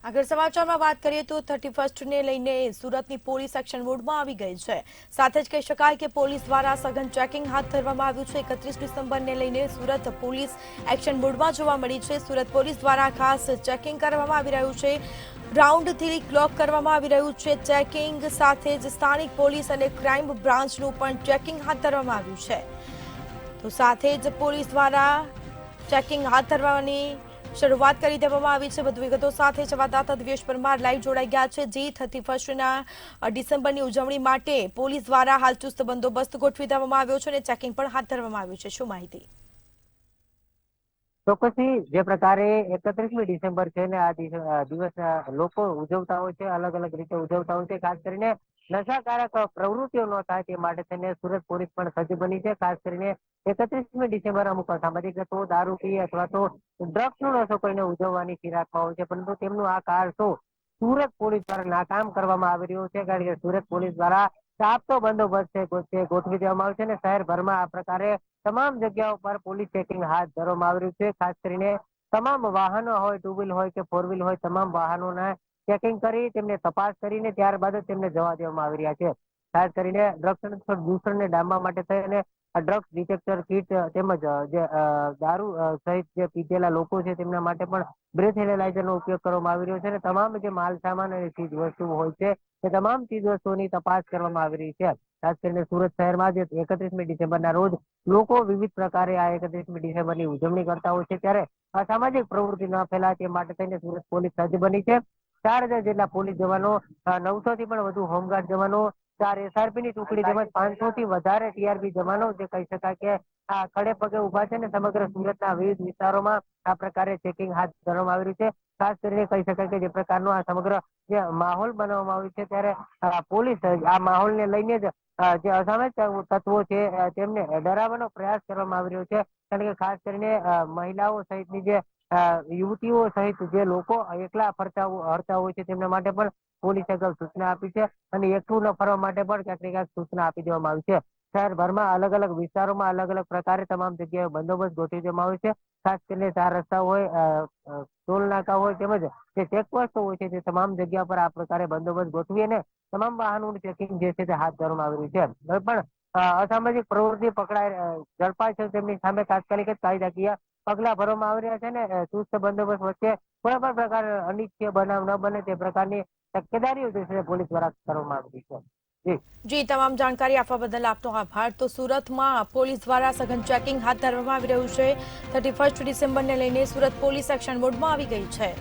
આગળ સમાચારમાં વાત કરીએ તો 31 ને લઈને સુરતની પોલીસ એક્શન મોડમાં આવી ગઈ છે। સાથે જ કહી શકાય કે પોલીસ દ્વારા સઘન ચેકિંગ હાથ ધરવામાં આવ્યું છે। 31 ડિસેમ્બરને લઈને સુરત પોલીસ એક્શન મોડમાં જોવા મળી છે। સુરત પોલીસ દ્વારા ખાસ ચેકિંગ કરવામાં આવી રહ્યું છે। રાઉન્ડથી ક્લોક કરવામાં આવી રહ્યું છે। ચેકિંગ સાથે જ સ્થાનિક પોલીસ અને ક્રાઇમ બ્રાન્ચનું પણ ચેકિંગ હાથ ધરવામાં આવ્યું છે। તો સાથે જ પોલીસ દ્વારા ચેકિંગ હાથ ધરવાની શરૂઆત કરી દેવામાં આવી છે। વધુ વિગતો સાથે સંવાદદાતા દિવ્યેશ પરમાર લાઈવ જોડાઈ ગયા છે। જી 31 ડિસેમ્બરની ઉજવણી માટે પોલીસ દ્વારા હાલ ચુસ્ત બંદોબસ્ત ગોઠવી દેવામાં આવ્યો છે અને ચેકિંગ પણ હાથ ધરવામાં આવ્યું છે। શું માહિતી? ચોક્કસથી જે પ્રકારે 31મી ડિસેમ્બર છે ને આ દિવસ લોકો ઉજવતા હોય છે, અલગ અલગ રીતે ઉજવતા હોય છે। ખાસ કરીને નશાકારક પ્રવૃત્તિઓ ન થાય તે માટે થઈને સુરત પોલીસ પણ સજ્જ બની છે। ખાસ કરીને 31મી ડિસેમ્બર અમુક સામાજિક તત્વો દારૂ પી અથવા તો ડ્રગ્સનો નશો કરીને ઉજવવાની ફિરાકમાં હોય છે, પરંતુ તેમનું આ કારસો સુરત પોલીસ દ્વારા નાકામ કરવામાં આવી રહ્યું છે। કારણ કે સુરત પોલીસ દ્વારા ચાપતો બંદોબસ્ત છે ગોઠવી દેવામાં આવ્યો છે અને શહેરભરમાં આ પ્રકારે તમામ જગ્યાઓ પર પોલીસ ચેકિંગ હાથ ધરવામાં આવી રહ્યું છે। ખાસ કરીને તમામ વાહનો હોય, ટુ વ્હીલ હોય કે ફોર વ્હીલ હોય, તમામ વાહનોના ચેકિંગ કરી તેમને તપાસ કરીને ત્યારબાદ જ તેમને જવા દેવામાં આવી રહ્યા છે। ખાસ કરીને ડ્રગ્સ દૂષણને ડામવા માટે થઈને ડ્રગ્સ ડિટેક્ટર કીટ તેમજ જે દારૂ સહિત જે પીધેલા લોકો છે તેમના માટે પણ બ્રેથ એનાલાઇઝરનો ઉપયોગ કરવામાં આવી રહ્યો છે અને તમામ જે માલ સામાન અને ચીજ વસ્તુઓ હોય છે તે તમામ ચીજ વસ્તુઓની તપાસ કરવામાં આવી રહી છે। ખાસ કરીને સુરત શહેરમાં જે 31મી ડિસેમ્બરના રોજ લોકો વિવિધ પ્રકારે આ 31મી ડિસેમ્બરની ઉજવણી કરતા હોય છે, ત્યારે અસામાજિક પ્રવૃત્તિ ન ફેલાય તે માટે થઈને સુરત પોલીસ સજ્જ બની છે। 4,000 જેટલા પોલીસ જવાનો, 900 થી પણ વધુ હોમગાર્ડ જવાનો, 4 એસઆરપીની ટુકડી તેમજ 500 થી વધારે ટીઆરપી જવાનો જે કહી શકાય કે આ ખડે પગે ઉભા છે ને સમગ્ર સુરતના વિવિધ વિસ્તારોમાં આ પ્રકારે ચેકિંગ હાથ ધરવામાં આવી રહ્યું છે। ખાસ કરીને કહી શકાય કે જે પ્રકારનો આ સમગ્ર જે માહોલ બનાવવામાં આવ્યો છે, ત્યારે પોલીસ આ માહોલને લઈને જ જે અસામાજિક તત્વો છે તેમને ડરાવવાનો પ્રયાસ કરવામાં આવી રહ્યો છે। કારણ કે ખાસ કરીને મહિલાઓ સહિતની જે યુવતીઓ સહિત જે લોકો એકલા હરતા હોય છે તેમના માટે પણ પોલીસે અગાઉ સૂચના આપી છે અને એકલું ન ફરવા માટે પણ ક્યાંક ને ક્યાંક સૂચના આપી દેવામાં આવી છે। શહેરભરમાં અલગ અલગ વિસ્તારોમાં અલગ અલગ પ્રકારે તમામ જગ્યાએ બંદોબસ્ત ગોઠવી દેવામાં આવ્યો છે। ખાસ કરીને 4 રસ્તા હોય, ટોલ નાકા હોય તેમજ જે ચેકપોસ્ટો હોય છે તે તમામ જગ્યા પર આ પ્રકારે બંદોબસ્ત ગોઠવી અને તમામ વાહનોનું ચેકિંગ જે છે તે હાથ ધરવામાં આવી રહ્યું છે। હવે પણ અસામાજિક પ્રવૃત્તિ ઝડપાય છે તેમની સામે તાત્કાલિક જ કાયદાકીય પગલા ભરવામાં આવી રહ્યા છે ને ચુસ્ત બંદોબસ્ત વચ્ચે કોઈ પણ પ્રકાર અનિચ્છનીય બનાવ ન બને તે પ્રકારની તકેદારીઓ જે છે પોલીસ દ્વારા કરવામાં આવી રહી છે। જી, તમામ જાણકારી આપવા બદલ આપનો આભાર। તો સુરતમાં પોલીસ દ્વારા સઘન ચેકિંગ હાથ ધરવામાં આવી રહ્યું છે। 31 ડિસેમ્બરને લઈને સુરત પોલીસ એક્શન મોડમાં આવી ગઈ છે।